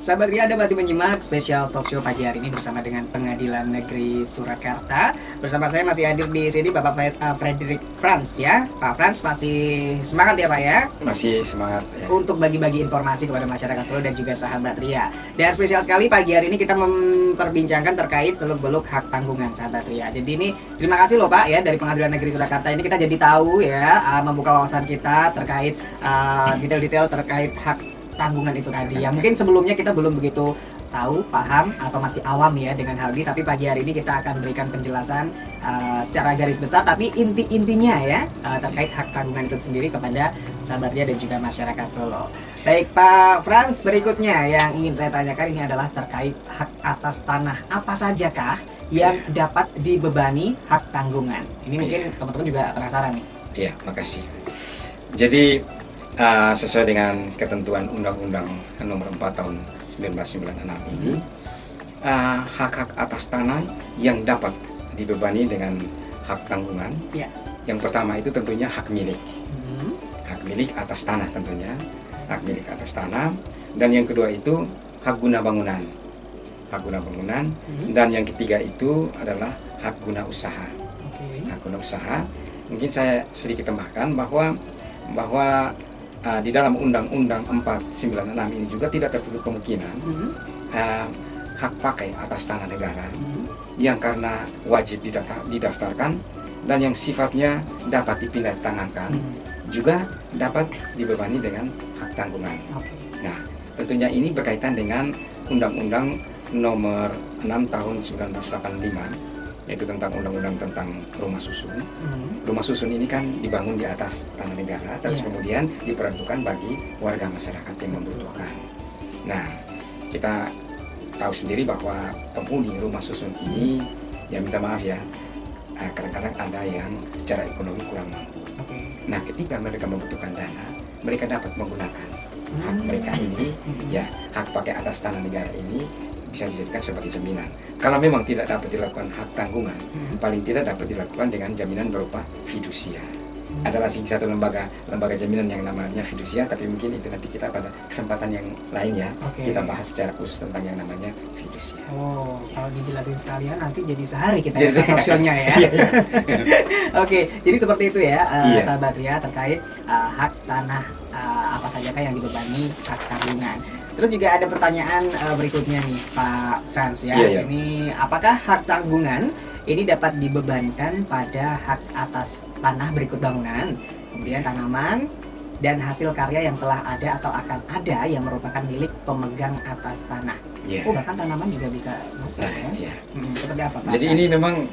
Sahabat Ria, Anda masih menyimak spesial talk show pagi hari ini bersama dengan Pengadilan Negeri Surakarta. Bersama saya masih hadir di sini Bapak Frederick Franz ya. Pak Franz masih semangat ya Pak ya? Masih semangat ya. Untuk bagi-bagi informasi kepada masyarakat Solo dan juga sahabat Ria. Dan spesial sekali pagi hari ini kita memperbincangkan terkait seluk-beluk hak tanggungan sahabat Ria. Jadi ini terima kasih loh Pak ya dari Pengadilan Negeri Surakarta ini kita jadi tahu ya membuka wawasan kita terkait detail-detail terkait hak tanggungan itu tadi ya. Mungkin sebelumnya kita belum begitu tahu, paham atau masih awam ya dengan hal ini, tapi pagi hari ini kita akan berikan penjelasan secara garis besar tapi inti-intinya ya terkait hak tanggungan itu sendiri kepada sahabat Ria dan juga masyarakat Solo. Baik Pak Franz, berikutnya yang ingin saya tanyakan ini adalah terkait hak atas tanah. Apa sajakah yang dapat dibebani hak tanggungan? Ini mungkin teman-teman juga penasaran nih. Iya, makasih. Jadi sesuai dengan ketentuan Undang-Undang Nomor 4 Tahun 1996 ini, hak-hak atas tanah yang dapat dibebani dengan hak tanggungan. Ya. Yang pertama itu tentunya hak milik. Hak milik atas tanah tentunya. Hak milik atas tanah. Dan yang kedua itu hak guna bangunan. Hak guna bangunan. Dan yang ketiga itu adalah hak guna usaha. Hak guna usaha. Mungkin saya sedikit tambahkan bahwa di dalam Undang-Undang 496 ini juga tidak tertutup kemungkinan hak pakai atas tanah negara yang karena wajib didaftarkan dan yang sifatnya dapat dipindah tangankan juga dapat dibebani dengan hak tanggungan. Nah, tentunya ini berkaitan dengan Undang-Undang Nomor 6 Tahun 1985, yaitu tentang undang-undang tentang rumah susun. Rumah susun ini kan dibangun di atas tanah negara, terus kemudian diperuntukkan bagi warga masyarakat yang membutuhkan. Nah, kita tahu sendiri bahwa penghuni rumah susun ini, ya minta maaf ya, kadang-kadang ada yang secara ekonomi kurang mampu. Nah, ketika mereka membutuhkan dana, mereka dapat menggunakan hak mereka ini, ya hak pakai atas tanah negara ini bisa dijadikan sebagai jaminan. Kalau memang tidak dapat dilakukan hak tanggungan, paling tidak dapat dilakukan dengan jaminan berupa fidusia. Ada satu lembaga jaminan yang namanya fidusia, tapi mungkin itu nanti kita pada kesempatan yang lain ya, kita bahas secara khusus tentang yang namanya fidusia. Oh, kalau dijelasin sekalian nanti jadi sehari kita ya optionnya ya. Oke, jadi seperti itu ya sahabat Ria terkait hak tanah apa saja yang dibebani hak tanggungan. Terus juga ada pertanyaan berikutnya nih Pak Franz ya. Ini apakah hak tanggungan ini dapat dibebankan pada hak atas tanah berikut bangunan, kemudian tanaman dan hasil karya yang telah ada atau akan ada yang merupakan milik pemegang atas tanah. Oh, bahkan tanaman juga bisa masuk ya. Seperti apa Pak? Jadi ini memang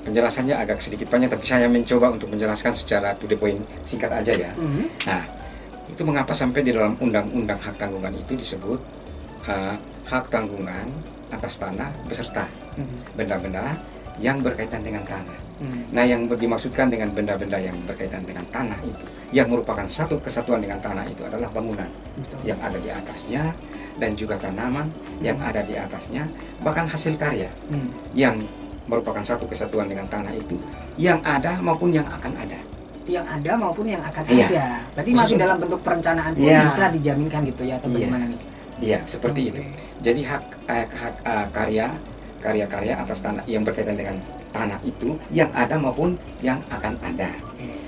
penjelasannya agak sedikit panjang, tapi saya mencoba untuk menjelaskan secara to the point, singkat aja ya. Nah, itu mengapa sampai di dalam undang-undang hak tanggungan itu disebut hak tanggungan atas tanah beserta benda-benda yang berkaitan dengan tanah. Nah, yang dimaksudkan dengan benda-benda yang berkaitan dengan tanah itu, yang merupakan satu kesatuan dengan tanah itu adalah bangunan yang ada di atasnya dan juga tanaman yang ada di atasnya, bahkan hasil karya yang merupakan satu kesatuan dengan tanah itu, yang ada maupun yang akan ada. Yang ada maupun yang akan ada. Berarti masih dalam bentuk perencanaan pun bisa dijaminkan gitu ya atau bagaimana nih? Iya, seperti itu. Jadi hak karya atas tanah yang berkaitan dengan tanah itu yang ada maupun yang akan ada.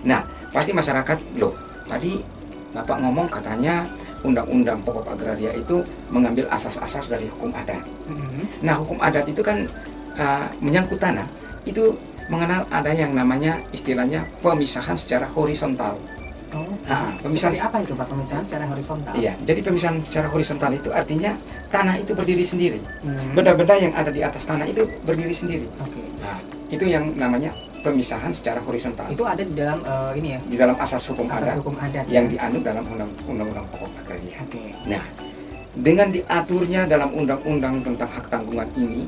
Nah, pasti masyarakat loh. Tadi Bapak ngomong katanya Undang-Undang Pokok Agraria itu mengambil asas-asas dari hukum adat. Nah, hukum adat itu kan menyangkut tanah. Itu mengenal ada yang namanya istilahnya pemisahan secara horizontal. Pemisahan apa itu Pak? Pemisahan secara horizontal? Iya, jadi pemisahan secara horizontal itu artinya tanah itu berdiri sendiri. Benda-benda yang ada di atas tanah itu berdiri sendiri. Nah, itu yang namanya pemisahan secara horizontal. Itu ada di dalam ini ya? Di dalam asas hukum adat yang dianut dalam Undang-Undang Pokok Agraria. Nah, dengan diaturnya dalam undang-undang tentang hak tanggungan ini,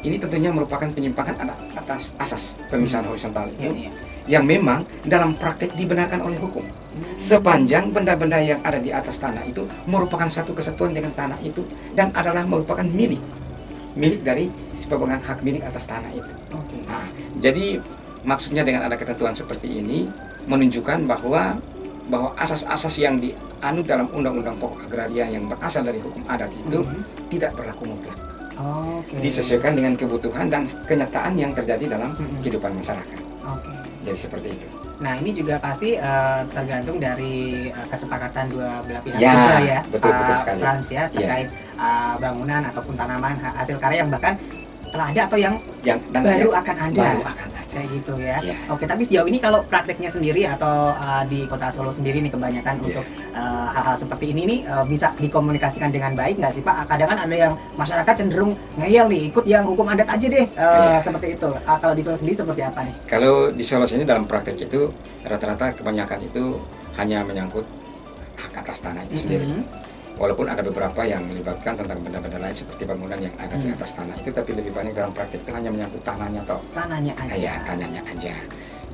ini tentunya merupakan penyimpangan atas asas pemisahan horizontal itu, yang memang dalam praktek dibenarkan oleh hukum. Sepanjang benda-benda yang ada di atas tanah itu merupakan satu kesatuan dengan tanah itu dan adalah merupakan milik dari si pemegang hak milik atas tanah itu. Nah, jadi maksudnya dengan ada ketentuan seperti ini menunjukkan bahwa bahwa asas-asas yang dianut dalam undang-undang pokok agraria yang berasal dari hukum adat itu tidak berlaku mutlak. Oke. Disesuaikan dengan kebutuhan dan kenyataan yang terjadi dalam kehidupan masyarakat. Oke. Jadi seperti itu. Nah ini juga pasti tergantung dari kesepakatan dua belah pihak Ya, juga ya, betul sekali. Frans ya, terkait bangunan ataupun tanaman hasil karya yang bahkan telah ada atau yang baru akan ada. Baru akan ada. Kayak gitu ya. Ya. Oke, tapi sejauh ini kalau prakteknya sendiri atau di Kota Solo sendiri nih kebanyakan untuk hal-hal seperti ini nih bisa dikomunikasikan dengan baik nggak sih Pak? Kadang kan ada yang masyarakat cenderung ngeyel nih, ikut yang hukum adat aja deh, seperti itu. Kalau di Solo sendiri seperti apa nih? Kalau di Solo sini dalam praktek itu rata-rata kebanyakan itu hanya menyangkut hak atas tanah itu sendiri. Walaupun ada beberapa yang melibatkan tentang benda-benda lain seperti bangunan yang ada di atas tanah itu, tapi lebih banyak dalam praktek itu hanya menyangkut tanahnya toh. Tanahnya aja. Ya, tanahnya aja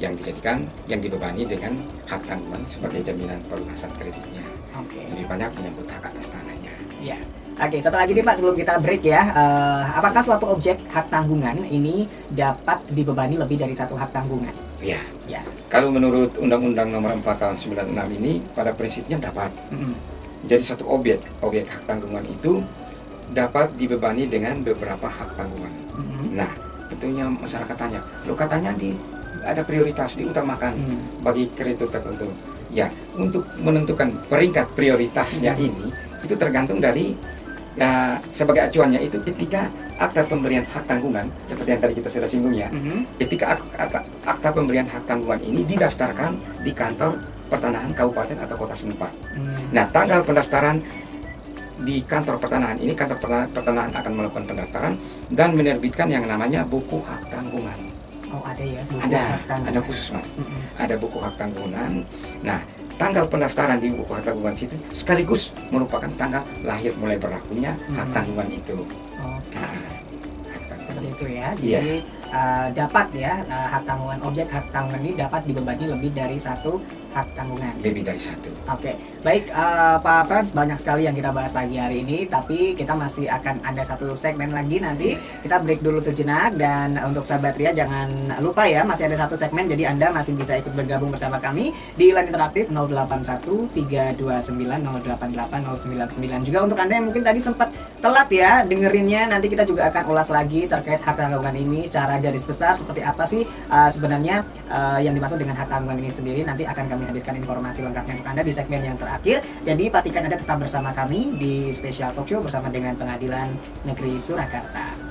yang dijadikan, yang dibebani dengan hak tanggungan sebagai jaminan pelunasan kreditnya. Oke. Lebih banyak menyangkut hak atas tanahnya. Ya. Oke, satu lagi nih Pak sebelum kita break ya. Apakah suatu objek hak tanggungan ini dapat dibebani lebih dari satu hak tanggungan? Ya. Ya. Kalau menurut Undang-Undang Nomor 4 Tahun 96 ini pada prinsipnya dapat. Jadi satu objek hak tanggungan itu dapat dibebani dengan beberapa hak tanggungan. Nah, tentunya masyarakat tanya, lo katanya ada prioritas diutamakan bagi kreditur tertentu. Ya, untuk menentukan peringkat prioritasnya ini itu tergantung dari sebagai acuannya itu ketika akta pemberian hak tanggungan seperti yang tadi kita sudah singgung ya. Ketika akta pemberian hak tanggungan ini didaftarkan di kantor pertanahan kabupaten atau kota setempat. Nah, tanggal pendaftaran di kantor pertanahan ini, kantor pertanahan akan melakukan pendaftaran dan menerbitkan yang namanya buku hak tanggungan. Oh, ada ya buku Ada, hak tanggungan. ada khusus Mas. Ada buku hak tanggungan. Nah, tanggal pendaftaran di buku hak tanggungan situ sekaligus merupakan tanggal lahir mulai berlakunya hak tanggungan itu. Oke. Nah, hak tanggungan Seperti itu ya. Iya. Jadi dapat ya hak tanggungan, objek hak tanggungan ini dapat dibebani lebih dari satu hak tanggungan. lebih dari satu. Oke, baik Pak Frans, banyak sekali yang kita bahas pagi hari ini, tapi kita masih akan ada satu segmen lagi nanti. Kita break dulu sejenak, dan untuk sahabat Ria jangan lupa ya, masih ada satu segmen, jadi Anda masih bisa ikut bergabung bersama kami di line interaktif 081 329 088 099. Juga untuk Anda yang mungkin tadi sempat telat ya dengerinnya, nanti kita juga akan ulas lagi terkait hak tanggungan ini secara garis besar seperti apa sih sebenarnya yang dimaksud dengan hak tanggungan ini sendiri. Nanti akan kami hadirkan informasi lengkapnya untuk Anda di segmen yang terakhir. Jadi pastikan Anda tetap bersama kami di Special Talk Show bersama dengan Pengadilan Negeri Surakarta.